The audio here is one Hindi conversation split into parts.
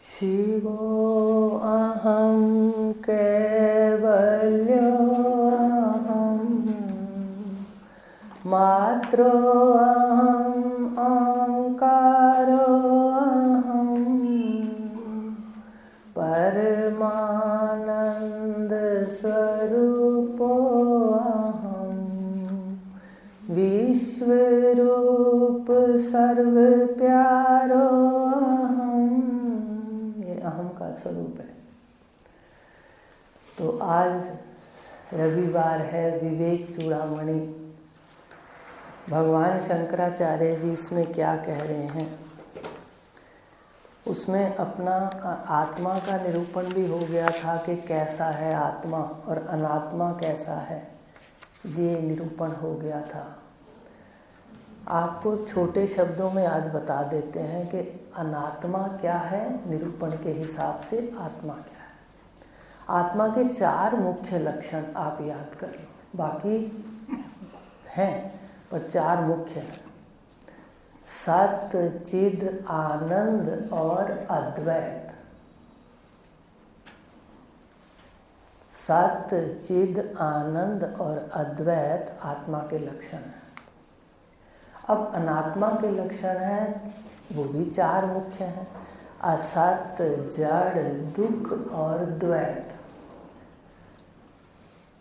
शिवो अहं कैवल्यो अहं मात्रो अहं ओंकारो अहं परमानंद स्वरूपो अहं विश्वरूप सर्व प्यारो अहम का स्वरूप है। तो आज रविवार है, विवेक चूड़ामणि। भगवान शंकराचार्य जी इसमें क्या कह रहे हैं, उसमें अपना आत्मा का निरूपण भी हो गया था कि कैसा है आत्मा और अनात्मा कैसा है, ये निरूपण हो गया था। आपको छोटे शब्दों में आज बता देते हैं कि अनात्मा क्या है, निरूपण के हिसाब से आत्मा क्या है। आत्मा के 4 मुख्य लक्षण आप याद कर लो, बाकी हैं पर 4 मुख्य हैं। सत, चिद, आनंद और अद्वैत। सत, चिद, आनंद और अद्वैत आत्मा के लक्षण हैं। अब अनात्मा के लक्षण हैं, वो भी 4 मुख्य हैं। असत, जड़, दुख और द्वैत।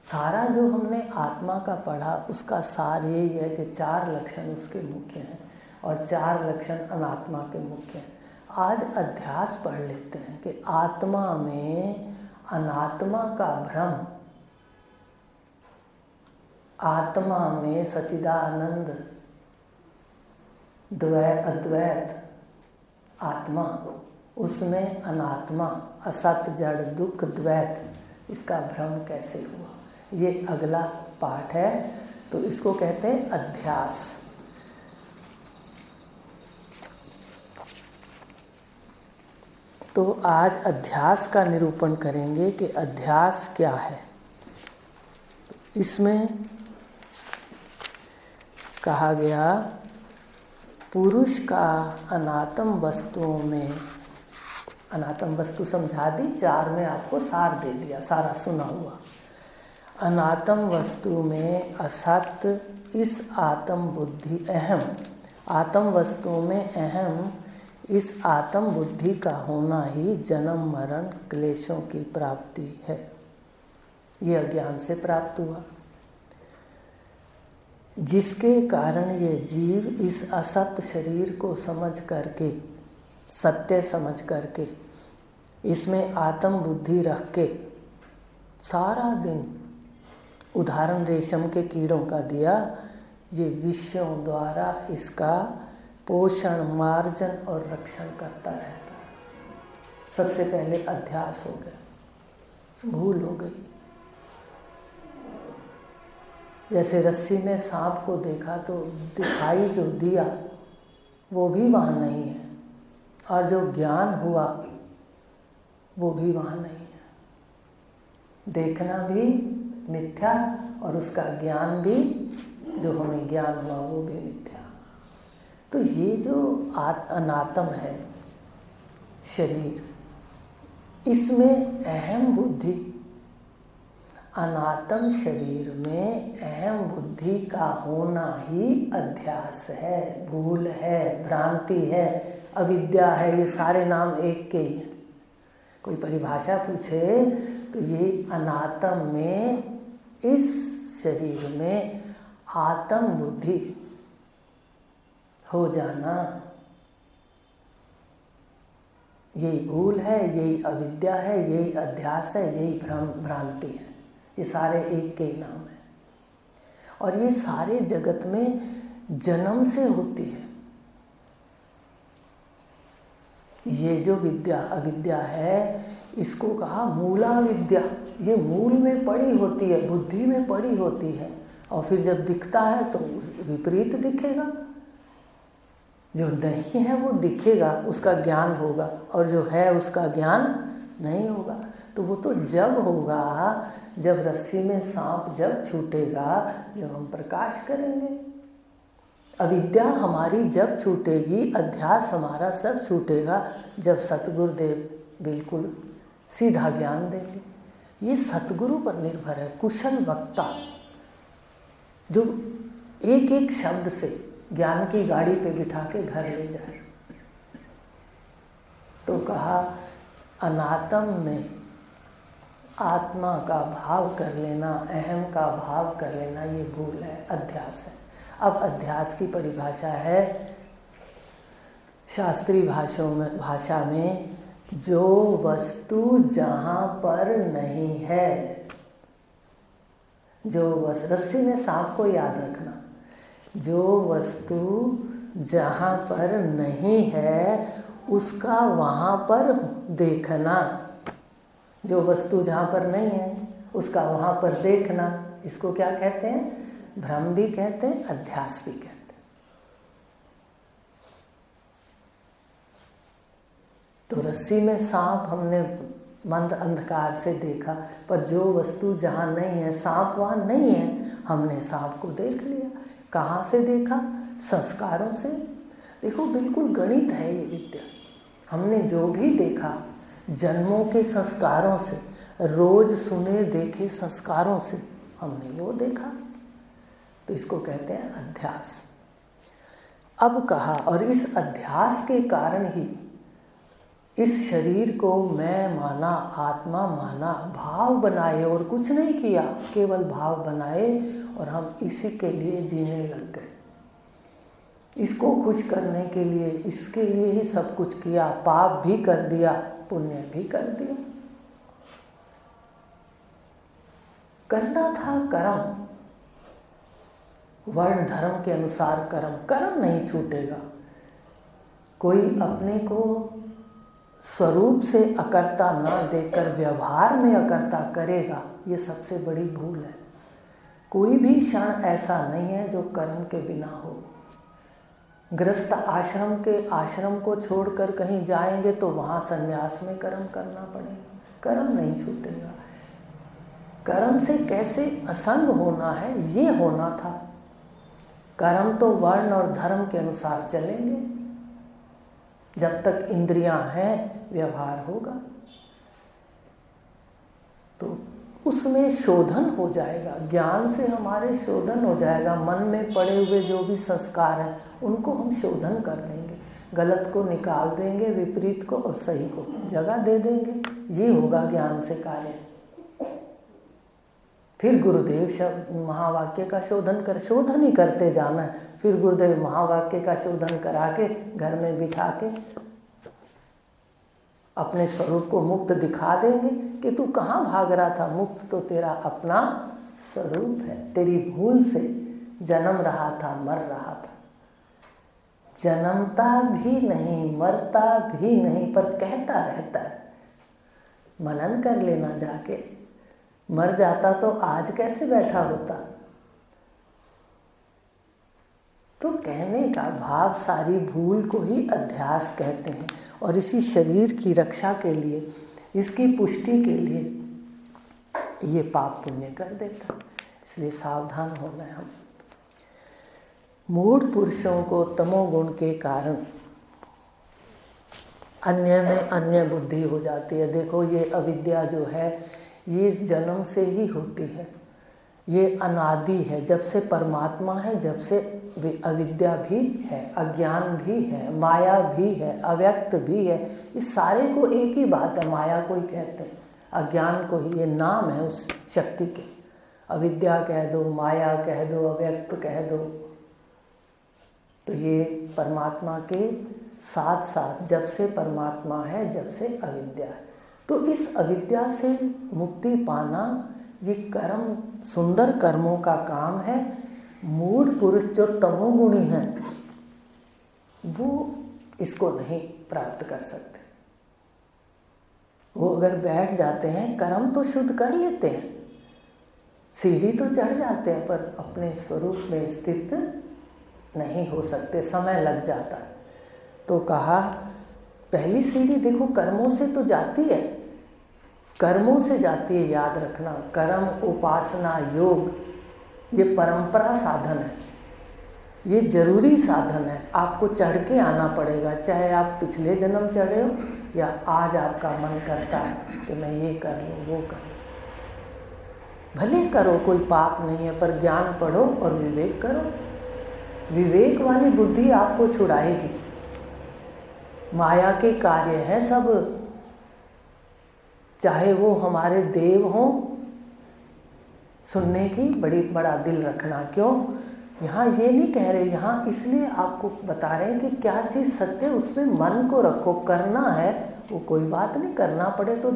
सारा जो हमने आत्मा का पढ़ा उसका सार यही है कि 4 लक्षण उसके मुख्य हैं और 4 लक्षण अनात्मा के मुख्य हैं। आज अध्यास पढ़ लेते हैं कि आत्मा में अनात्मा का भ्रम, आत्मा में सच्चिदानंद अद्वैत आत्मा, उसमें अनात्मा असत जड़ दुख द्वैत, इसका भ्रम कैसे हुआ, ये अगला पाठ है। तो इसको कहते हैं अध्यास। तो आज अध्यास का निरूपण करेंगे कि अध्यास क्या है। इसमें कहा गया पुरुष का अनात्म वस्तुओं में, अनात्म वस्तु समझा दी, 4 में आपको सार दे दिया, सारा सुना हुआ। अनात्म वस्तु में असत, इस आत्म बुद्धि अहम, आत्म वस्तुओं में अहम इस आत्म बुद्धि का होना ही जन्म मरण क्लेशों की प्राप्ति है। ये अज्ञान से प्राप्त हुआ, जिसके कारण ये जीव इस असत शरीर को समझ करके, सत्य समझ करके, इसमें आत्म बुद्धि रख के सारा दिन, उदाहरण रेशम के कीड़ों का दिया, ये विषयों द्वारा इसका पोषण, मार्जन और रक्षण करता रहता है। सबसे पहले अध्यास हो गया, भूल हो गई। जैसे रस्सी में सांप को देखा तो दिखाई जो दिया वो भी वहाँ नहीं है, और जो ज्ञान हुआ वो भी वहाँ नहीं है। देखना भी मिथ्या और उसका ज्ञान भी, जो हमें ज्ञान हुआ वो भी मिथ्या। तो ये जो अनात्म है शरीर, इसमें अहम बुद्धि, अनात्म शरीर में अहम बुद्धि का होना ही अध्यास है, भूल है, भ्रांति है, अविद्या है। ये सारे नाम एक के ही हैं। कोई परिभाषा पूछे तो ये अनात्म में, इस शरीर में आत्म बुद्धि हो जाना, यही भूल है, यही अविद्या है, यही अध्यास है, यही भ्रांति है। ये सारे एक के ही नाम है। और ये सारे जगत में जन्म से होती है। ये जो विद्या अविद्या है, इसको कहा मूला विद्या। ये मूल में पड़ी होती है, बुद्धि में पड़ी होती है, और फिर जब दिखता है तो विपरीत दिखेगा। जो नहीं है वो दिखेगा, उसका ज्ञान होगा, और जो है उसका ज्ञान नहीं होगा। तो वो तो जब होगा जब रस्सी में सांप जब छूटेगा, जब हम प्रकाश करेंगे। अविद्या हमारी जब छूटेगी, अध्यास हमारा सब छूटेगा जब सतगुरुदेव बिल्कुल सीधा ज्ञान देंगे। ये सतगुरु पर निर्भर है, कुशल वक्ता जो एक एक शब्द से ज्ञान की गाड़ी पे बिठा के घर ले जाए। तो कहा अनात्म में आत्मा का भाव कर लेना, अहम का भाव कर लेना, ये भूल है, अध्यास है। अब अध्यास की परिभाषा है शास्त्रीय भाषा में जो वस्तु जहाँ पर नहीं है, जो रस्सी में सांप को याद रखना, जो वस्तु जहाँ पर नहीं है उसका वहाँ पर देखना, जो वस्तु जहाँ पर नहीं है उसका वहाँ पर देखना, इसको क्या कहते हैं? भ्रम भी कहते हैं, अध्यास भी कहते हैं। तो रस्सी में सांप हमने मंद अंधकार से देखा, पर जो वस्तु जहाँ नहीं है, सांप वहाँ नहीं है, हमने सांप को देख लिया। कहाँ से देखा? संस्कारों से। देखो बिल्कुल गणित है ये विद्या। हमने जो भी देखा जन्मों के संस्कारों से, रोज सुने देखे संस्कारों से हमने वो देखा, तो इसको कहते हैं अध्यास। अब कहा और इस अध्यास के कारण ही इस शरीर को मैं माना, आत्मा माना, भाव बनाए और कुछ नहीं किया, केवल भाव बनाए और हम इसी के लिए जीने लग गए। इसको खुश करने के लिए, इसके लिए ही सब कुछ किया, पाप भी कर दिया, पुण्य भी कर दिया। करना था कर्म, वर्ण धर्म के अनुसार कर्म नहीं छूटेगा। कोई अपने को स्वरूप से अकर्ता ना देकर व्यवहार में अकर्ता करेगा, ये सबसे बड़ी भूल है। कोई भी क्षण ऐसा नहीं है जो कर्म के बिना हो। गृहस्थ आश्रम को छोड़कर कहीं जाएंगे तो वहाँ संन्यास में कर्म करना पड़ेगा, कर्म नहीं छूटेगा। कर्म से कैसे असंग होना है, ये होना था। कर्म तो वर्ण और धर्म के अनुसार चलेंगे, जब तक इंद्रियां हैं व्यवहार होगा, तो उसमें शोधन हो जाएगा। ज्ञान से हमारे शोधन हो जाएगा। मन में पड़े हुए जो भी संस्कार हैं उनको हम शोधन कर लेंगे, गलत को निकाल देंगे, विपरीत को और सही को जगह दे देंगे। ये होगा ज्ञान से कार्य। फिर गुरुदेव महावाक्य का शोधन ही करते जाना है। फिर गुरुदेव महावाक्य का शोधन करा के घर में बिठा के अपने स्वरूप को मुक्त दिखा देंगे कि तू कहाँ भाग रहा था। मुक्त तो तेरा अपना स्वरूप है। तेरी भूल से जन्म रहा था, मर रहा था। जन्मता भी नहीं, मरता भी नहीं, पर कहता रहता है। मनन कर लेना जाके। मर जाता तो आज कैसे बैठा होता। तो कहने का भाव, सारी भूल को ही अध्यास कहते हैं। और इसी शरीर की रक्षा के लिए, इसकी पुष्टि के लिए ये पाप पुण्य कर देता। इसलिए सावधान होना है हम। मूढ़ पुरुषों को तमोगुण के कारण अन्य में अन्य बुद्धि हो जाती है। देखो ये अविद्या जो है ये जन्म से ही होती है, ये अनादि है। जब से परमात्मा है, जब से अविद्या भी है, अज्ञान भी है, माया भी है, अव्यक्त भी है। इस सारे को एक ही बात है, माया को ही कहते हैं, अज्ञान को ही। ये नाम है उस शक्ति के। अविद्या कह दो, माया कह दो, अव्यक्त कह दो। तो ये परमात्मा के साथ साथ, जब से परमात्मा है, जब से अविद्या है। तो इस अविद्या से मुक्ति पाना ये कर्म, सुंदर कर्मों का काम है। मूढ़ पुरुष जो तमोगुणी हैं वो इसको नहीं प्राप्त कर सकते। वो अगर बैठ जाते हैं, कर्म तो शुद्ध कर लेते हैं, सीढ़ी तो चढ़ जाते हैं, पर अपने स्वरूप में स्थित नहीं हो सकते, समय लग जाता है। तो कहा पहली सीढ़ी देखो कर्मों से तो जाती है, कर्मों से जाती है, याद रखना। कर्म, उपासना, योग ये परंपरा साधन है। ये जरूरी साधन है, आपको चढ़ के आना पड़ेगा, चाहे आप पिछले जन्म चढ़े हो या आज आपका मन करता है कि मैं ये कर लूँ वो कर लूँ। भले करो, कोई पाप नहीं है, पर ज्ञान पढ़ो और विवेक करो। विवेक वाली बुद्धि आपको छुड़ाएगी। माया के कार्य हैं सब, चाहे वो हमारे देव हों। सुनने की बड़ा दिल रखना। क्यों? यहाँ ये नहीं कह रहे, यहाँ इसलिए आपको बता रहे हैं कि क्या चीज़ सत्य है उसमें मन को रखो। करना है वो कोई बात नहीं, करना पड़े तो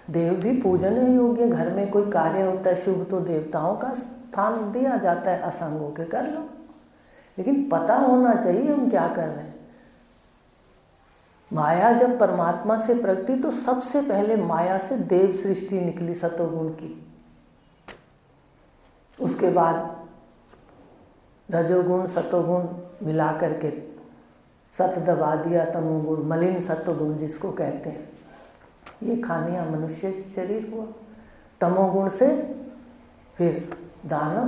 देव भी पूजने योग्य। घर में कोई कार्य होता है शुभ तो देवताओं का स्थान दिया जाता है, असंग होके कर लो, लेकिन पता होना चाहिए हम क्या कर रहे हैं। माया जब परमात्मा से प्रगटी तो सबसे पहले माया से देव सृष्टि निकली सतोगुण की, उसके बाद रजोगुण सतोगुण मिला करके सत दबा दिया, तमोगुण मलिन सतोगुण जिसको कहते हैं, ये खानिया मनुष्य शरीर हुआ। तमोगुण से फिर दानव,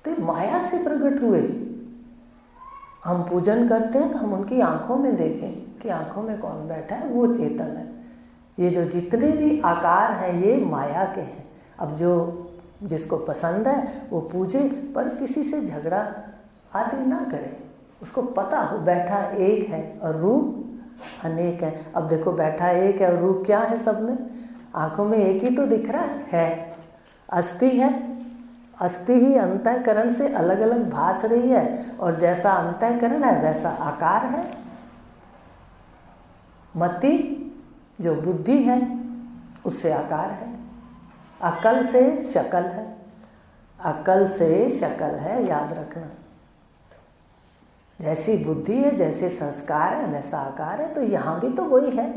तो माया से प्रकट हुए। हम पूजन करते हैं तो हम उनकी आंखों में देखें कि आंखों में कौन बैठा है, वो चेतन है। ये जो जितने भी आकार हैं ये माया के हैं। अब जो जिसको पसंद है वो पूजे, पर किसी से झगड़ा आदि ना करे। उसको पता हो बैठा एक है और रूप अनेक है। अब देखो बैठा एक है और रूप क्या है सब में, आंखों में एक ही तो दिख रहा है, अस्थि है। अस्थि ही अंतःकरण से अलग अलग भास रही है, और जैसा अंतःकरण है वैसा आकार है। मति जो बुद्धि है उससे आकार है। अकल से शकल है, अकल से शकल है, याद रखना। जैसी बुद्धि है, जैसे संस्कार है, वैसा आकार है। तो यहाँ भी तो वही है,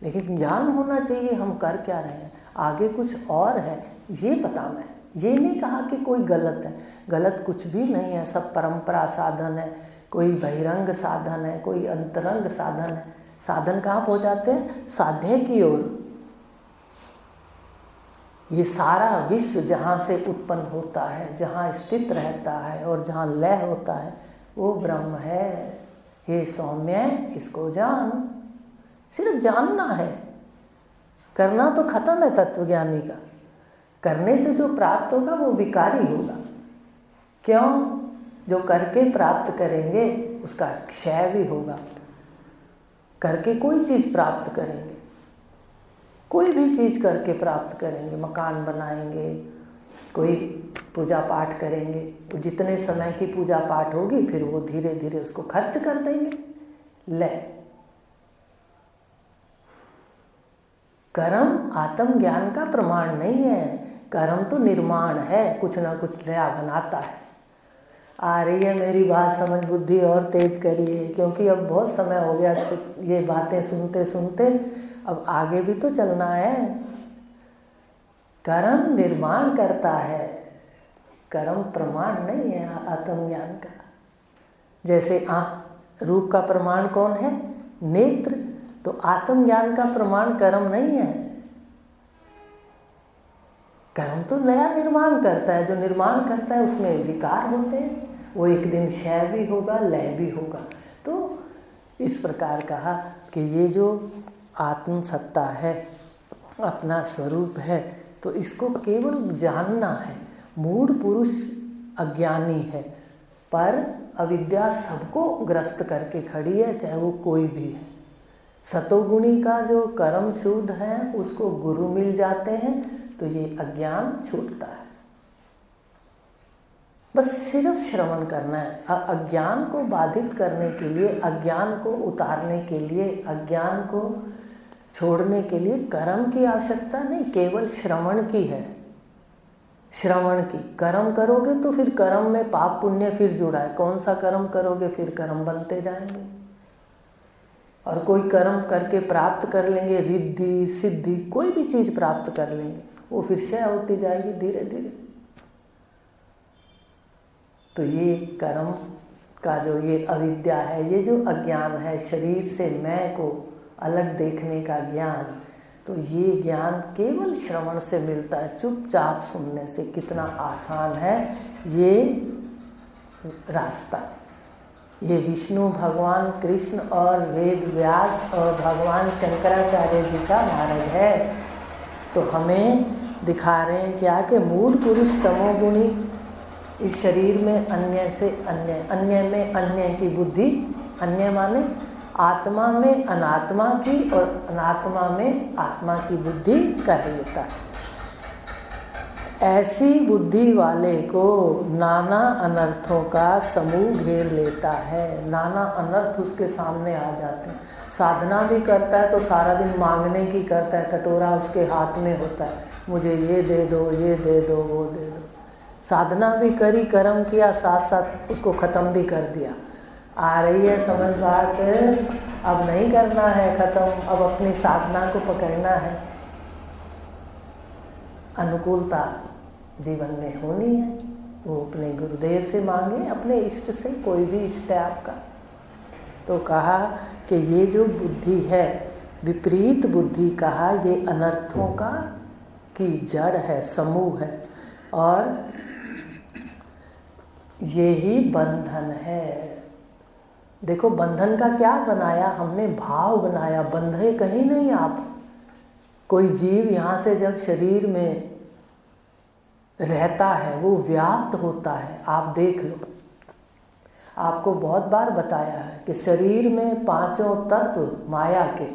लेकिन ज्ञान होना चाहिए हम कर क्या रहे हैं, आगे कुछ और है ये बताना है। ये नहीं कहा कि कोई गलत है, गलत कुछ भी नहीं है। सब परंपरा साधन है, कोई बहिरंग साधन है, कोई अंतरंग साधन है। साधन कहाँ पहुँचाते हैं? साध्य की ओर। ये सारा विश्व जहाँ से उत्पन्न होता है, जहाँ स्थित रहता है और जहाँ लय होता है वो ब्रह्म है। हे सौम्य, इसको जान। सिर्फ जानना है, करना तो खत्म है तत्वज्ञानी का। करने से जो प्राप्त होगा वो विकारी होगा। क्यों? जो करके प्राप्त करेंगे उसका क्षय भी होगा। करके कोई चीज़ प्राप्त करेंगे, कोई भी चीज़ करके प्राप्त करेंगे, मकान बनाएंगे, कोई पूजा पाठ करेंगे, जितने समय की पूजा पाठ होगी फिर वो धीरे धीरे उसको खर्च कर देंगे। ले कर्म आत्मज्ञान का प्रमाण नहीं है, कर्म तो निर्माण है, कुछ ना कुछ नया बनाता है। आ रही है मेरी बात समझ? बुद्धि और तेज करिए, क्योंकि अब बहुत समय हो गया ये बातें सुनते सुनते, अब आगे भी तो चलना है। कर्म निर्माण करता है, कर्म प्रमाण नहीं है आत्मज्ञान का। जैसे रूप का प्रमाण कौन है? नेत्र। तो आत्मज्ञान का प्रमाण कर्म नहीं है। कर्म तो नया निर्माण करता है, जो निर्माण करता है उसमें विकार होते हैं, वो एक दिन क्षय भी होगा, लय भी होगा। तो इस प्रकार कहा कि ये जो आत्म सत्ता है, अपना स्वरूप है, तो इसको केवल जानना है। मूढ़ पुरुष अज्ञानी है, पर अविद्या सबको ग्रस्त करके खड़ी है, चाहे वो कोई भी है। सतोगुणी का जो कर्म शुद्ध है उसको गुरु मिल जाते हैं तो ये अज्ञान छूटता है। बस सिर्फ श्रवण करना है। अज्ञान को बाधित करने के लिए, अज्ञान को उतारने के लिए, अज्ञान को छोड़ने के लिए कर्म की आवश्यकता नहीं, केवल श्रवण की है। श्रवण की। कर्म करोगे तो फिर कर्म में पाप पुण्य फिर जुड़ा है, कौन सा कर्म करोगे फिर कर्म बनते जाएंगे। और कोई कर्म करके प्राप्त कर लेंगे, रिद्धि सिद्धि कोई भी चीज़ प्राप्त कर लेंगे, वो फिर क्षय होती जाएगी धीरे धीरे। तो ये कर्म का जो ये अविद्या है, ये जो अज्ञान है, शरीर से मैं को अलग देखने का ज्ञान, तो ये ज्ञान केवल श्रवण से मिलता है, चुपचाप सुनने से। कितना आसान है ये रास्ता। ये विष्णु भगवान कृष्ण और वेद व्यास और भगवान शंकराचार्य जी का मार्ग है। तो हमें दिखा रहे हैं क्या कि मूल पुरुष तमोगुणी इस शरीर में अन्य से अन्य में अन्य की बुद्धि, अन्य माने आत्मा में अनात्मा की और अनात्मा में आत्मा की बुद्धि कर लेता है। ऐसी बुद्धि वाले को नाना अनर्थों का समूह घेर लेता है। नाना अनर्थ उसके सामने आ जाते हैं। साधना भी करता है तो सारा दिन मांगने की करता है, कटोरा उसके हाथ में होता है, मुझे ये दे दो, ये दे दो, वो दे दो। साधना भी करी, कर्म किया, साथ साथ उसको ख़त्म भी कर दिया। आ रही है समझ बात, अब नहीं करना है ख़त्म, अब अपनी साधना को पकड़ना है। अनुकूलता जीवन में होनी है, वो अपने गुरुदेव से मांगे, अपने इष्ट से, कोई भी इष्ट है आपका। तो कहा कि ये जो बुद्धि है, विपरीत बुद्धि कहा, ये अनर्थों का की जड़ है, समूह है, और ये ही बंधन है। देखो बंधन का क्या बनाया हमने, भाव बनाया, बंधे कहीं नहीं आप। कोई जीव यहाँ से जब शरीर में रहता है वो व्याप्त होता है। आप देख लो, आपको बहुत बार बताया है कि शरीर में पांचों तत्व माया के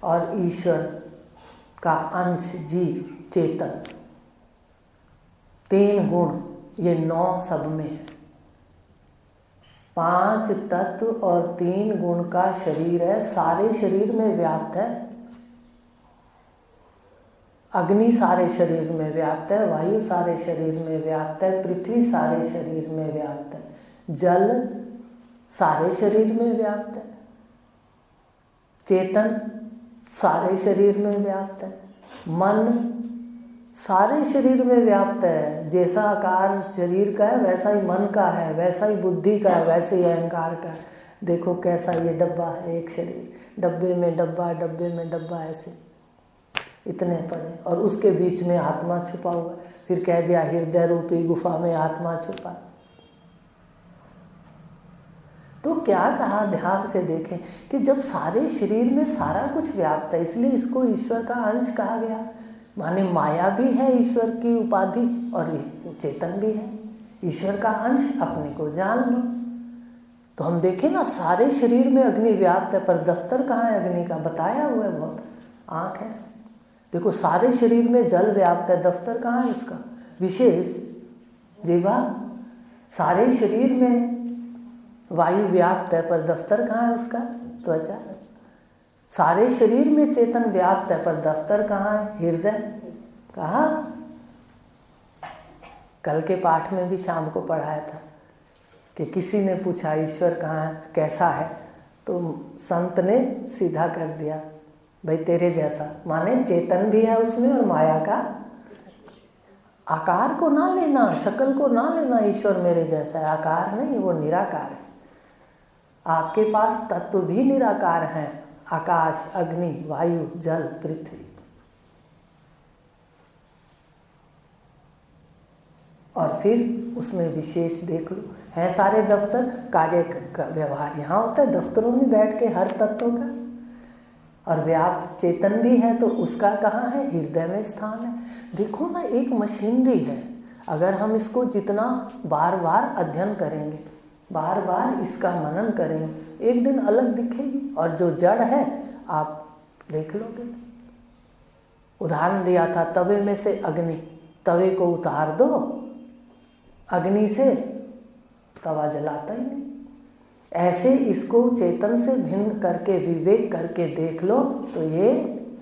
और ईश्वर का अंश जीव चेतन, तीन गुण, ये 9 सब में है। 5 तत्व और 3 गुण का शरीर है, सारे शरीर में व्याप्त है। अग्नि सारे शरीर में व्याप्त है, वायु सारे शरीर में व्याप्त है, पृथ्वी सारे शरीर में व्याप्त है, जल सारे शरीर में व्याप्त है, चेतन सारे शरीर में व्याप्त है, मन सारे शरीर में व्याप्त है। जैसा आकार शरीर का है वैसा ही मन का है, वैसा ही बुद्धि का है, वैसे ही अहंकार का है। देखो कैसा ये डब्बा है, एक शरीर, डब्बे में डब्बा, डब्बे में डब्बा, ऐसे इतने पड़े, और उसके बीच में आत्मा छुपा हुआ। फिर कह दिया हृदय रूपी गुफा में आत्मा छुपा। तो क्या कहा, ध्यान से देखें कि जब सारे शरीर में सारा कुछ व्याप्त है, इसलिए इसको ईश्वर का अंश कहा गया। माने माया भी है ईश्वर की उपाधि और चेतन भी है, ईश्वर का अंश। अपने को जान लो। तो हम देखें ना, सारे शरीर में अग्नि व्याप्त है, पर दफ्तर कहाँ है अग्नि का, बताया हुआ है बहुत, आँख है। देखो सारे शरीर में जल व्याप्त है, दफ्तर कहाँ है उसका, विशेष जीवा। सारे शरीर में वायु व्याप्त है, पर दफ्तर कहाँ है उसका, त्वचा। सारे शरीर में चेतन व्याप्त है, पर दफ्तर कहाँ है, हृदय। कहा कल के पाठ में भी शाम को पढ़ाया था कि किसी ने पूछा ईश्वर कहाँ है, कैसा है, तो संत ने सीधा कर दिया, भाई तेरे जैसा। माने चेतन भी है उसमें और माया का आकार को ना लेना, शक्ल को ना लेना। ईश्वर मेरे जैसा है, आकार नहीं, वो निराकार है। आपके पास तत्व भी निराकार हैं, आकाश, अग्नि, वायु, जल, पृथ्वी। और फिर उसमें विशेष देख लो, है सारे दफ्तर, कार्य का व्यवहार यहाँ होता है दफ्तरों में बैठ के हर तत्वों का। और व्याप्त चेतन भी है, तो उसका कहाँ है, हृदय में स्थान है। देखो ना, एक मशीनरी है, अगर हम इसको जितना बार बार अध्ययन करेंगे, बार बार इसका मनन करेंगे, एक दिन अलग दिखेगी। और जो जड़ है आप देख लोगे। उदाहरण दिया था, तवे में से अग्नि, तवे को उतार दो, अग्नि से तवा जलाता ही नहीं। ऐसे इसको चेतन से भिन्न करके विवेक करके देख लो तो ये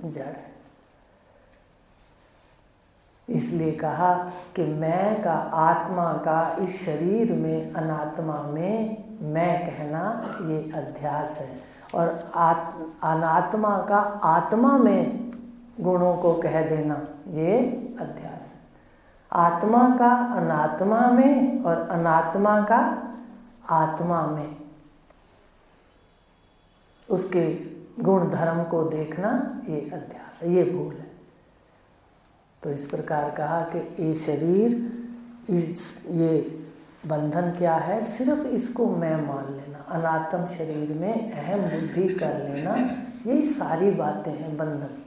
जड़ है। इसलिए कहा कि मैं का, आत्मा का इस शरीर में, अनात्मा में मैं कहना ये अध्यास है। और अनात्मा का आत्मा में गुणों को कह देना ये अध्यास है। आत्मा का अनात्मा में और अनात्मा का आत्मा में उसके गुण धर्म को देखना ये अध्यास है, ये भूल है। तो इस प्रकार कहा कि ये शरीर, ये बंधन क्या है? सिर्फ इसको मैं मान लेना, अनात्म शरीर में अहम बुद्धि कर लेना, यही सारी बातें हैं बंधन।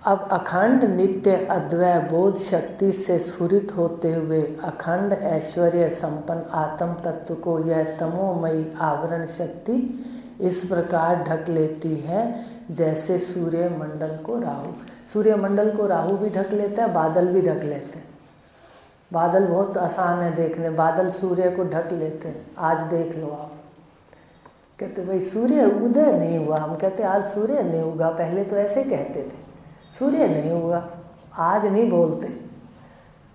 अब अखंड नित्य अद्वय बोध शक्ति से स्फुरित होते हुए अखंड ऐश्वर्य संपन्न आत्म तत्व को यह तमोमयी आवरण शक्ति इस प्रकार ढक लेती है जैसे सूर्य मंडल को राहु। सूर्य मंडल को राहु भी ढक लेता है, बादल भी ढक लेते हैं। बादल बहुत आसान है देखने, बादल सूर्य को ढक लेते हैं। आज देख लो आप, कहते भाई सूर्य उदय नहीं हुआ, हम कहते आज सूर्य नहीं उगा, पहले तो ऐसे कहते थे सूर्य नहीं हुआ, आज नहीं बोलते।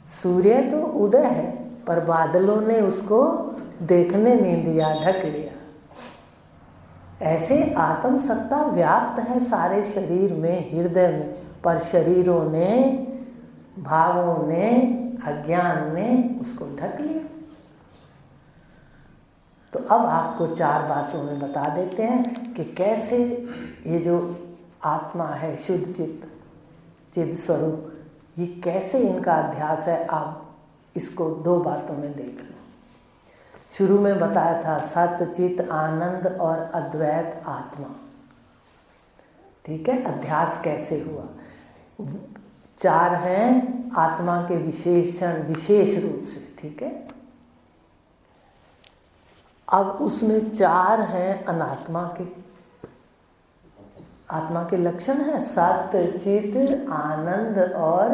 सूर्य तो उदय है पर बादलों ने उसको देखने नहीं दिया, ढक लिया। ऐसे आत्म सत्ता व्याप्त है सारे शरीर में, हृदय में, पर शरीरों ने, भावों ने, अज्ञान ने उसको ढक लिया। तो अब आपको 4 बातों में बता देते हैं कि कैसे ये जो आत्मा है, शुद्ध चित्त, चिद स्वरूप, ये कैसे इनका अध्यास है। आप इसको 2 बातों में देख लो। शुरू में बताया था सत्य चित आनंद और अद्वैत आत्मा, ठीक है। अध्यास कैसे हुआ? 4 हैं आत्मा के विशेषण, विशेष रूप से, ठीक है। अब उसमें 4 हैं अनात्मा के, आत्मा के लक्षण है सत्य चित आनंद और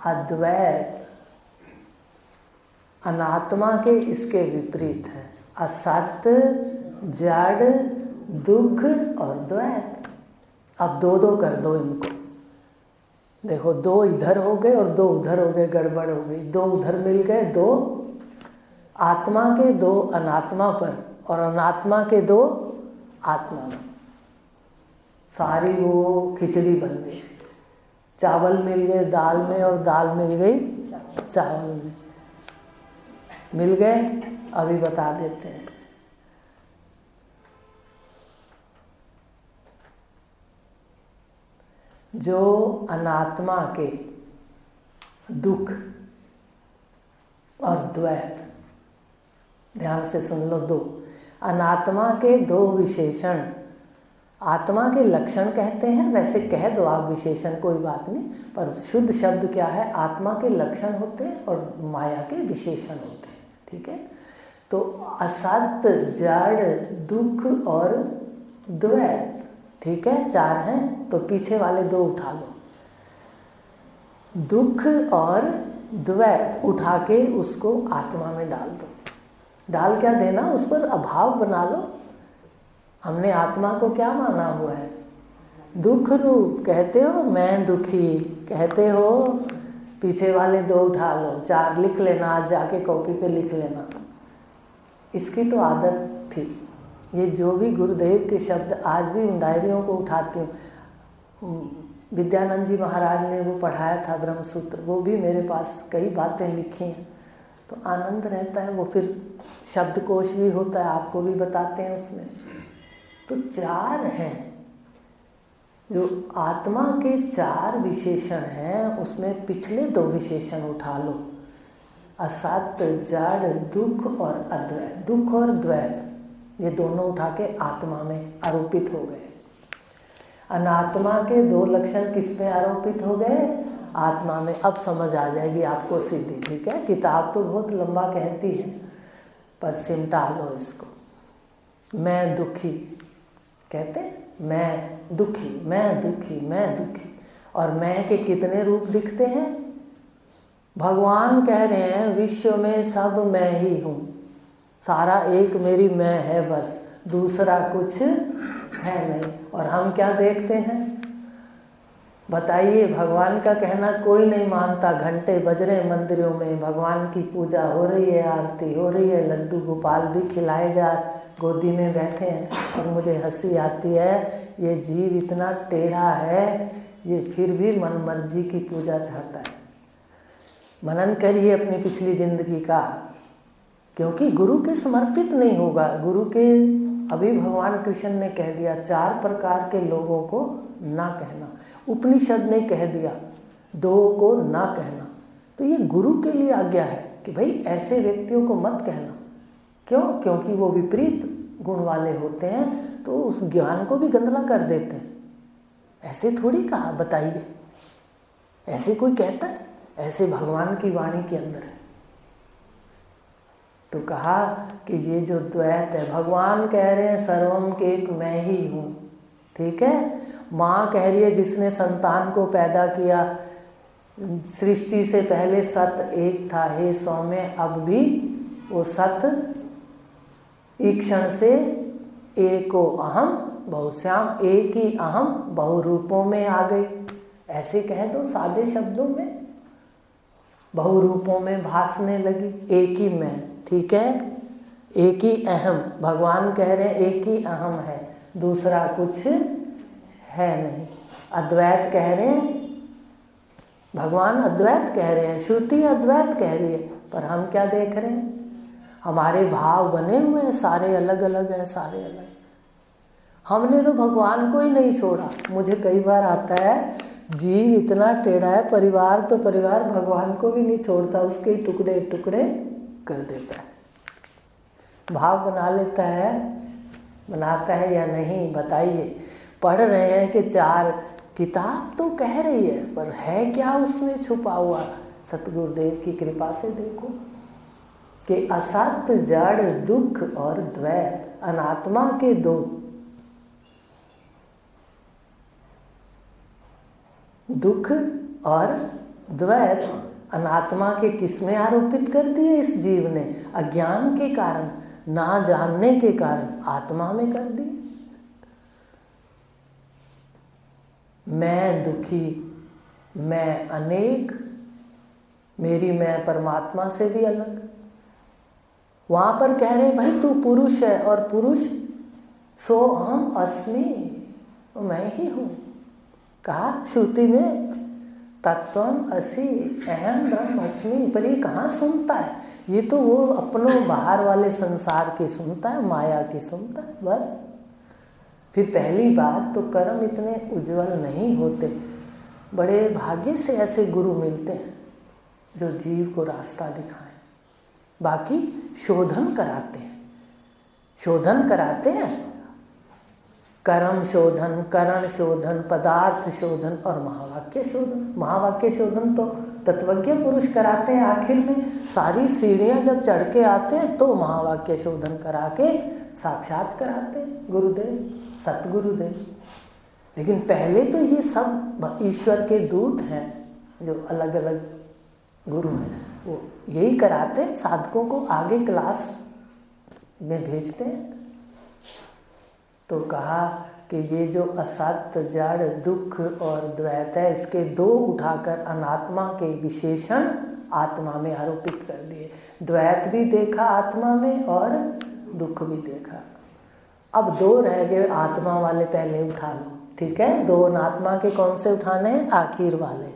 अद्वैत। अनात्मा के इसके विपरीत है असत्य, जड़, दुख और द्वैत। अब 2-2 कर दो इनको, देखो 2 इधर हो गए और 2 उधर हो गए, गड़बड़ हो गई। 2 उधर मिल गए, 2 आत्मा के, 2 अनात्मा पर, और अनात्मा के 2 आत्मा में। सारी वो खिचड़ी बन गई। चावल मिल गए दाल में और दाल मिल गई चावल में, मिल गए। अभी बता देते हैं। जो अनात्मा के दुख और द्वैत, ध्यान से सुन लो। 2 अनात्मा के 2 विशेषण, आत्मा के लक्षण कहते हैं, वैसे कह दो आप विशेषण, कोई बात नहीं, पर शुद्ध शब्द क्या है? आत्मा के लक्षण होते हैं और माया के विशेषण होते हैं, ठीक है। तो असत, जड़, दुख और द्वैत, ठीक है, 4 हैं। तो पीछे वाले 2 उठा लो। दुख और द्वैत उठा के उसको आत्मा में डाल दो। डाल क्या देना? उस पर अभाव बना लो। हमने आत्मा को क्या माना हुआ है? दुख रूप। कहते हो मैं दुखी, कहते हो, पीछे वाले 2 उठा लो, 4 लिख लेना, आज जाके कॉपी पे लिख लेना। इसकी तो आदत थी। ये जो भी गुरुदेव के शब्द आज भी उन डायरियों को उठाती हूँ। विद्यानंद जी महाराज ने वो पढ़ाया था ब्रह्मसूत्र, वो भी मेरे पास कई बातें लिखी हैं, तो आनंद रहता है। वो फिर शब्दकोश भी होता है, आपको भी बताते हैं उसमें। तो 4 हैं जो आत्मा के 4 विशेषण हैं, उसमें पिछले 2 विशेषण उठा लो। असत्य, जड़, दुख और अद्वैत। दुख और द्वैत ये दोनों उठा के आत्मा में आरोपित हो गए। अनात्मा के 2 लक्षण किस में आरोपित हो गए? आत्मा में। अब समझ आ जाएगी आपको सीधी, ठीक है। किताब तो बहुत लंबा कहती है, पर सिमटा लो इसको। मैं दुखी कहते हैं, मैं दुखी, मैं दुखी, मैं दुखी। और मैं के कितने रूप दिखते हैं? भगवान कह रहे हैं विश्व में सब मैं ही हूँ, सारा एक मेरी मैं है, बस दूसरा कुछ है नहीं। और हम क्या देखते हैं बताइए? भगवान का कहना कोई नहीं मानता। घंटे बज रहे मंदिरों में, भगवान की पूजा हो रही है, आरती हो रही है, लड्डू गोपाल भी खिलाए जा, गोदी में बैठे हैं। और मुझे हंसी आती है, ये जीव इतना टेढ़ा है, ये फिर भी मन मर्जी की पूजा चाहता है। मनन करिए अपनी पिछली जिंदगी का, क्योंकि गुरु के समर्पित नहीं होगा। गुरु के, अभी भगवान कृष्ण ने कह दिया 4 प्रकार के लोगों को ना कहना। उपनिषद ने कह दिया 2 को ना कहना। तो ये गुरु के लिए आज्ञा है। कि भाई ऐसे व्यक्तियों को मत कहना। क्यों? क्योंकि वो विपरीत गुण वाले होते हैं, तो उस ज्ञान को भी गंदला कर देते हैं। ऐसे थोड़ी कहा, बताइए, ऐसे कोई कहता है? ऐसे भगवान की वाणी के अंदर है। तो कहा कि ये जो द्वैत है, भगवान कह रहे हैं सर्वम के एक मैं ही हूँ, ठीक है। माँ कह रही है जिसने संतान को पैदा किया, सृष्टि से पहले सत एक था, हे सौम्य अब भी वो सत ईक्षण से एको अहम बहुश्याम, एक ही अहम बहुरूपों में आ गई। ऐसे कह दो सादे शब्दों में, बहुरूपों में भासने लगी, एक ही मैं, ठीक है, एक ही अहम। भगवान कह रहे हैं एक ही अहम है, दूसरा कुछ है नहीं। अद्वैत कह रहे हैं, भगवान अद्वैत कह रहे हैं, श्रुति अद्वैत कह रही है, पर हम क्या देख रहे हैं? हमारे भाव बने हुए हैं, सारे अलग अलग हैं, सारे अलग। हमने तो भगवान को ही नहीं छोड़ा। मुझे कई बार आता है, जीव इतना टेढ़ा है, परिवार तो परिवार, भगवान को भी नहीं छोड़ता, उसके टुकड़े टुकड़े कर देता है, भाव बना लेता है। बनाता है या नहीं, बताइए। पढ़ रहे हैं कि 4 किताब तो कह रही है, पर है क्या उसमें छुपा हुआ? सतगुरुदेव की कृपा से देखो कि असत जड़ दुख और द्वैत, अनात्मा के 2, दुख और द्वैत अनात्मा के किसमें आरोपित कर दिए? इस जीव ने अज्ञान के कारण, ना जानने के कारण आत्मा में कर दिए। मैं दुखी, मैं अनेक, मेरी मैं परमात्मा से भी अलग। वहां पर कह रहे भाई तू पुरुष है, और पुरुष सो अहम अस्मि, मैं ही हूं। कहा श्रुति में तत्वम असि अहम ब्रह्म अस्मि, पर ये कहाँ सुनता है? ये तो वो अपनों बाहर वाले संसार की सुनता है, माया की सुनता है, बस। फिर पहली बात तो कर्म इतने उज्जवल नहीं होते, बड़े भाग्य से ऐसे गुरु मिलते हैं जो जीव को रास्ता दिखाएं। बाकी शोधन कराते हैं, शोधन कराते हैं, कर्म शोधन, करण शोधन, पदार्थ शोधन और महावाक्य शोधन। महावाक्य शोधन तो तत्वज्ञ पुरुष कराते हैं। आखिर में सारी सीढ़ियां जब चढ़ के आते हैं तो महावाक्य शोधन करा के साक्षात कराते हैं गुरुदेव, सतगुरुदेव। लेकिन पहले तो ये सब ईश्वर के दूत हैं, जो अलग अलग गुरु हैं, वो यही कराते हैं, साधकों को आगे क्लास में भेजते हैं। तो कहा कि ये जो असत जड़ दुख और द्वैत है, इसके 2 उठाकर अनात्मा के विशेषण आत्मा में आरोपित कर दिए। द्वैत भी देखा आत्मा में और दुख भी देखा। अब 2 रह गए आत्मा वाले, पहले उठा लो, ठीक है। 2 अनात्मा के कौन से उठाने हैं? आखिर वाले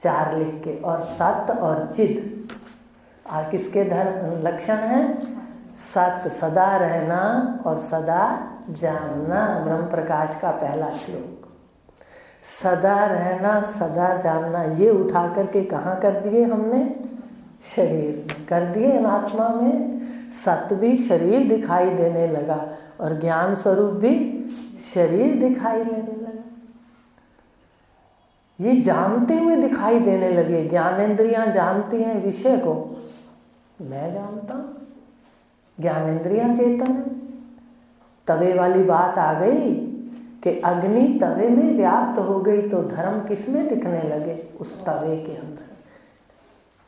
4 लिख के। और सत और चिद किसके लक्षण हैं? सत सदा रहना और सदा जानना, ब्रह्म प्रकाश का पहला श्लोक। सदा रहना सदा जानना, ये उठा करके कहाँ कर दिए हमने? शरीर में कर दिए, अनात्मा में। सत भी शरीर दिखाई देने लगा और ज्ञान स्वरूप भी शरीर दिखाई देने लगा। ये जानते हुए दिखाई देने लगे। ज्ञानेंद्रियां जानती हैं विषय को, मैं जानता हूं, ज्ञानेंद्रियां चेतन है। तवे वाली बात आ गई कि अग्नि तवे में व्याप्त हो गई तो धर्म किस में दिखने लगे? उस तवे के अंदर,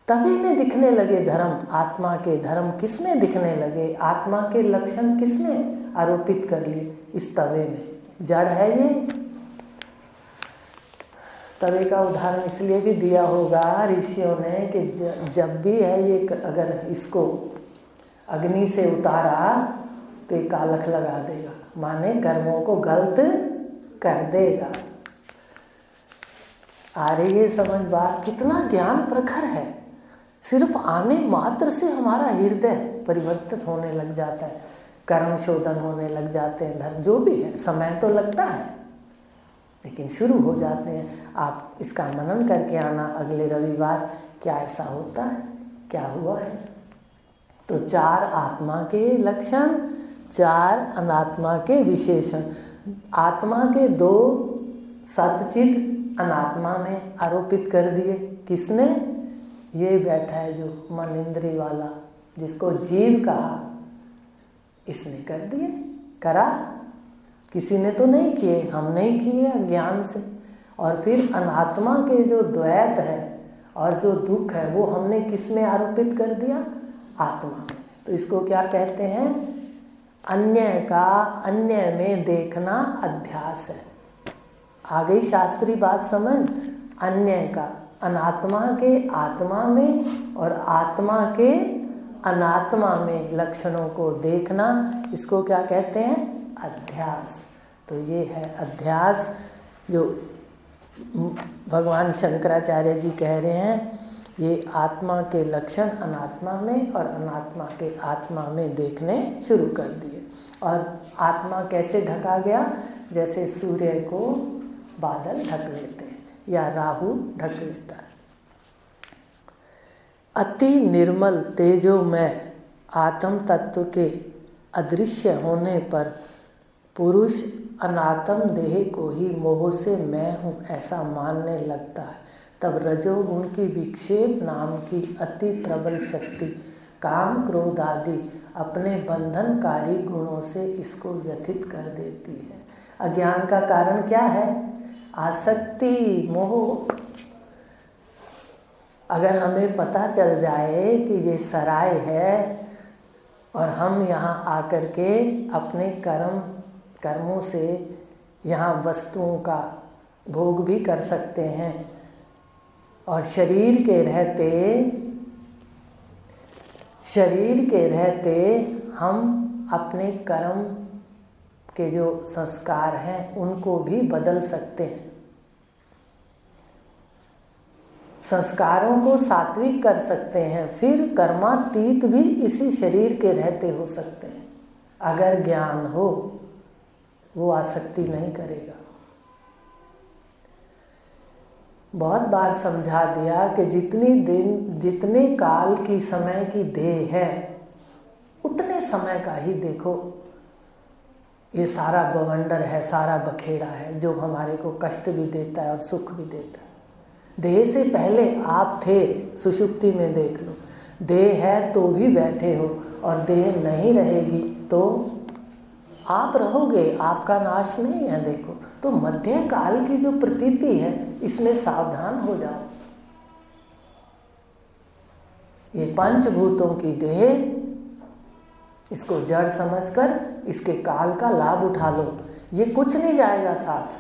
तवे में दिखने लगे धर्म। आत्मा के धर्म किस में दिखने लगे? आत्मा के लक्षण किस में आरोपित कर लिए? इस तवे में। जड़ है ये। तवे का उदाहरण इसलिए भी दिया होगा ऋषियों ने कि जब भी है ये, अगर इसको अग्नि से उतारा तो ये कालख लगा देगा, माने कर्मों को गलत कर देगा। आ रही है समझ बात? कितना ज्ञान प्रखर है। सिर्फ आने मात्र से हमारा हृदय परिवर्तित होने लग जाता है, कर्म शोधन होने लग जाते हैं, धर्म जो भी है। समय तो लगता है लेकिन शुरू हो जाते हैं। आप इसका मनन करके आना अगले रविवार, क्या ऐसा होता है, क्या हुआ है। तो 4 आत्मा के लक्षण, 4 अनात्मा के विशेषण। आत्मा के 2 सतचित अनात्मा में आरोपित कर दिए। किसने? ये बैठा है जो मन इंद्री वाला, जिसको जीव कहा, इसने कर दिए। करा, किसी ने तो नहीं किए, हम नहीं किए अज्ञान से। और फिर अनात्मा के जो द्वैत है और जो दुख है वो हमने किस में आरोपित कर दिया? आत्मा में। तो इसको क्या कहते हैं? अन्य का अन्य में देखना अध्यास है। आ गई शास्त्रीय बात समझ? अन्य का अनात्मा के आत्मा में और आत्मा के अनात्मा में लक्षणों को देखना, इसको क्या कहते हैं? अध्यास। तो ये है अध्यास, जो भगवान शंकराचार्य जी कह रहे हैं। ये आत्मा के लक्षण अनात्मा में और अनात्मा के आत्मा में देखने शुरू कर दिए। और आत्मा कैसे ढका गया? जैसे सूर्य को बादल ढक लेते हैं या राहु ढक लेता है। अति निर्मल तेजोमय आत्म तत्व के अदृश्य होने पर पुरुष अनात्म देह को ही मोह से मैं हूँ ऐसा मानने लगता है। तब रजोगुण की विक्षेप नाम की अति प्रबल शक्ति काम क्रोध आदि अपने बंधनकारी गुणों से इसको व्यथित कर देती है। अज्ञान का कारण क्या है? आसक्ति, मोह। अगर हमें पता चल जाए कि ये सराय है और हम यहाँ आकर के अपने कर्मों से यहाँ वस्तुओं का भोग भी कर सकते हैं और शरीर के रहते हम अपने कर्म के जो संस्कार हैं उनको भी बदल सकते हैं। संस्कारों को सात्विक कर सकते हैं, फिर कर्मातीत भी इसी शरीर के रहते हो सकते हैं। अगर ज्ञान हो, वो आसक्ति नहीं करेगा। बहुत बार समझा दिया कि जितने काल की समय की देह है उतने समय का ही देखो ये सारा बवंडर है, सारा बखेड़ा है जो हमारे को कष्ट भी देता है और सुख भी देता है। देह से पहले आप थे, सुषुप्ति में देख लो। देह है तो भी बैठे हो और देह नहीं रहेगी तो आप रहोगे, आपका नाश नहीं है। देखो, तो मध्य काल की जो प्रतीति है इसमें सावधान हो जाओ। ये पंचभूतों की देह, इसको जड़ समझकर इसके काल का लाभ उठा लो। ये कुछ नहीं जाएगा साथ,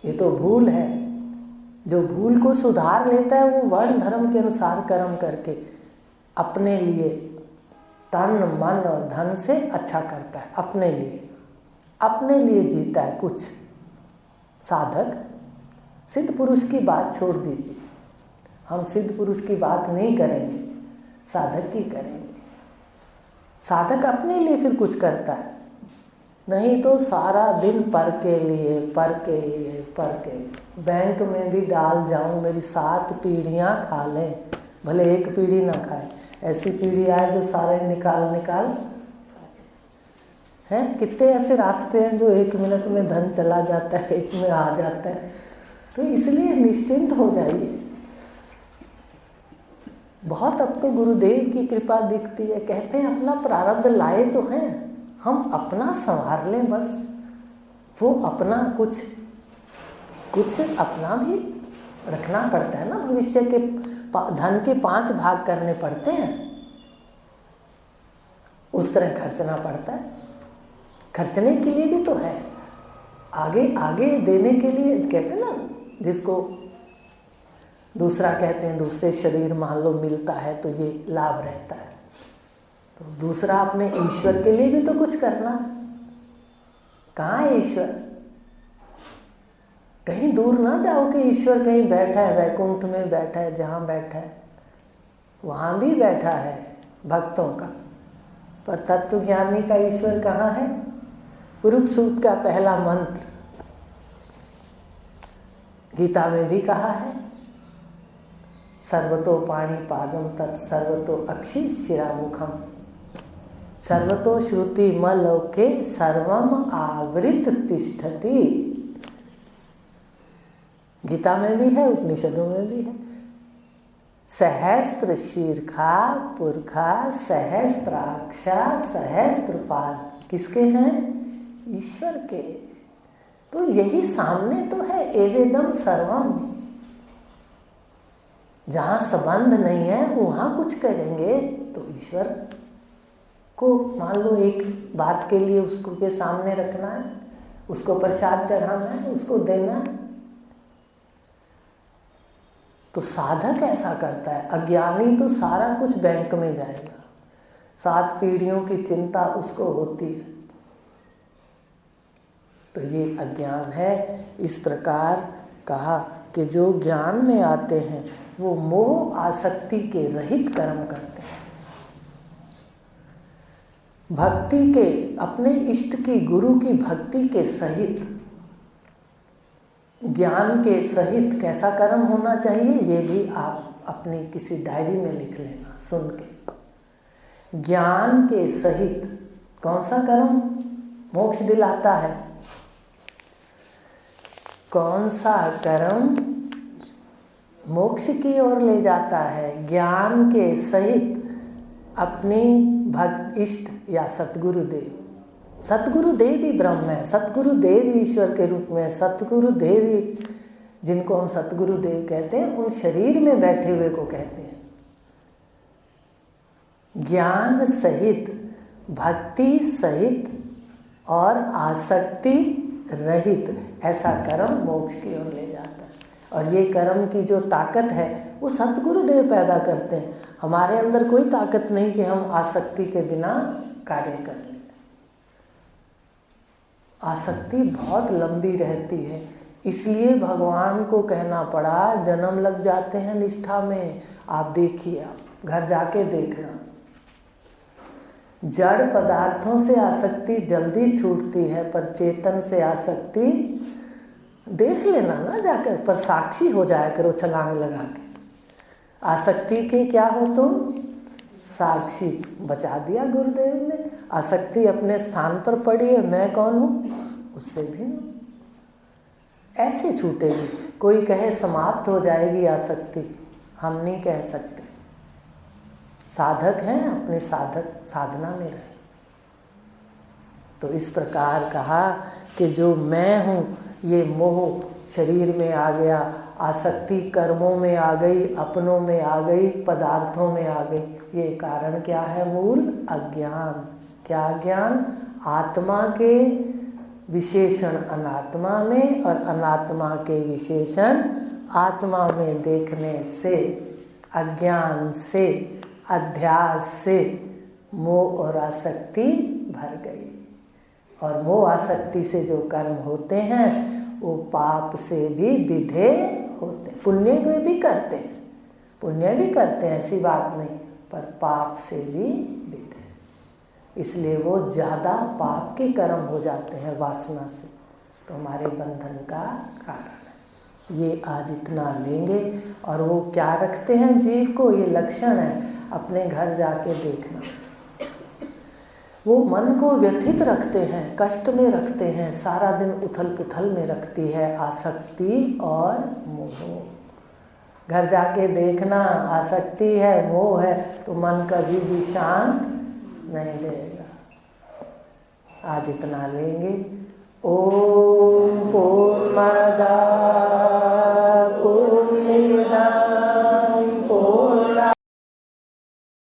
ये तो भूल है। जो भूल को सुधार लेता है वो वर्ण धर्म के अनुसार कर्म करके अपने लिए तन मन और धन से अच्छा करता है। अपने लिए जीता है कुछ। साधक सिद्ध पुरुष की बात छोड़ दीजिए, हम सिद्ध पुरुष की बात नहीं करेंगे, साधक की करेंगे। साधक अपने लिए फिर कुछ करता है, नहीं तो सारा दिन पर के लिए। बैंक में भी डाल जाऊं, मेरी 7 पीढ़ियां खा लें, भले एक पीढ़ी ना खाए। ऐसी पीढ़ी आए जो सारे निकाल हैं। कितने ऐसे रास्ते हैं जो 1 मिनट में धन चला जाता है, 1 में आ जाता है। तो इसलिए निश्चिंत हो जाइए। बहुत अब तो गुरुदेव की कृपा दिखती है। कहते हैं अपना प्रारब्ध लाए तो हैं, हम अपना संवार लें बस। वो अपना कुछ अपना भी रखना पड़ता है ना। भविष्य के धन के 5 भाग करने पड़ते हैं, उस तरह खर्चना पड़ता है। खर्चने के लिए भी तो है, आगे देने के लिए। कहते हैं ना, जिसको दूसरा कहते हैं, दूसरे शरीर मान लो मिलता है तो ये लाभ रहता है। तो दूसरा अपने ईश्वर के लिए भी तो कुछ करना है। कहाँ है ईश्वर? कहीं दूर ना जाओ कि ईश्वर कहीं बैठा है, वैकुंठ में बैठा है। जहाँ बैठा है वहाँ भी बैठा है भक्तों का, पर तत्वज्ञानी का ईश्वर कहाँ है? कुरुक सूक्त का पहला मंत्र गीता में भी कहा है, सर्वतो पाणी पादम तत् सर्वतो अक्षि शिरामुखम सर्वतो श्रुति मलोके सर्वम आवृत तिष्ठति। गीता में भी है, उपनिषदों में भी है। सहस्त्र शीर्षा पुरखा सहस्त्राक्षा सहस्त्रपाद किसके हैं? ईश्वर के। तो यही सामने तो है, एवेदम सर्वम। जहां संबंध नहीं है वहां कुछ करेंगे तो ईश्वर को मान लो एक बात के लिए उसको के सामने रखना है, उसको प्रसाद चढ़ाना है, उसको देना है। तो साधक ऐसा करता है। अज्ञानी तो सारा कुछ बैंक में जाएगा, 7 पीढ़ियों की चिंता उसको होती है। तो ये अज्ञान है। इस प्रकार कहा कि जो ज्ञान में आते हैं वो मोह आसक्ति के रहित कर्म करते हैं। भक्ति के, अपने इष्ट की, गुरु की भक्ति के सहित, ज्ञान के सहित कैसा कर्म होना चाहिए ये भी आप अपनी किसी डायरी में लिख लेना सुन के। ज्ञान के सहित कौन सा कर्म मोक्ष दिलाता है? कौन सा कर्म मोक्ष की ओर ले जाता है? ज्ञान के सहित अपनी भक्त इष्ट या सतगुरुदेव, सतगुरुदेव ही ब्रह्म है, सतगुरुदेव ईश्वर के रूप में, सतगुरुदेव ही जिनको हम सतगुरुदेव कहते हैं उन शरीर में बैठे हुए को कहते हैं। ज्ञान सहित, भक्ति सहित और आसक्ति रहित ऐसा कर्म मोक्ष की ओर ले जाता है। और ये कर्म की जो ताकत है वो सतगुरुदेव पैदा करते हैं। हमारे अंदर कोई ताकत नहीं कि हम आसक्ति के बिना कार्य कर लें। आसक्ति बहुत लंबी रहती है, इसलिए भगवान को कहना पड़ा जन्म लग जाते हैं निष्ठा में। आप देखिए, आप घर जाके देखना, जड़ पदार्थों से आसक्ति जल्दी छूटती है पर चेतन से आसक्ति, देख लेना ना जाकर, पर साक्षी हो जाया करो छलांग लगा के। आसक्ति के क्या हो तुम? साक्षी। बचा दिया गुरुदेव ने। आसक्ति अपने स्थान पर पड़ी है, मैं कौन हूँ? उससे भी ऐसे छूटेगी। कोई कहे समाप्त हो जाएगी आसक्ति, हम नहीं कह सकते। साधक हैं, अपने साधक साधना में रहे। तो इस प्रकार कहा कि जो मैं हूँ ये मोह शरीर में आ गया, आसक्ति कर्मों में आ गई, अपनों में आ गई, पदार्थों में आ गई। ये कारण क्या है? मूल अज्ञान। क्या ज्ञान? आत्मा के विशेषण अनात्मा में और अनात्मा के विशेषण आत्मा में देखने से, अज्ञान से, अध्यास से मोह और आसक्ति भर गई। और मोह आसक्ति से जो कर्म होते हैं वो पाप से भी विधे होते हैं। पुण्य में भी करते हैं, पुण्य भी करते हैं, ऐसी बात नहीं, पर पाप से भी विधे। इसलिए वो ज़्यादा पाप के कर्म हो जाते हैं वासना से, तो हमारे बंधन का कारण है। ये आज इतना लेंगे। और वो क्या रखते हैं जीव को, ये लक्षण है, अपने घर जाके देखना। वो मन को व्यथित रखते हैं, कष्ट में रखते हैं, सारा दिन उथल पुथल में रखती है आसक्ति और मोह। घर जाके देखना, आसक्ति है, मोह है, तो मन कभी भी शांत नहीं रहेगा। आज इतना लेंगे। ओम पूर्णमद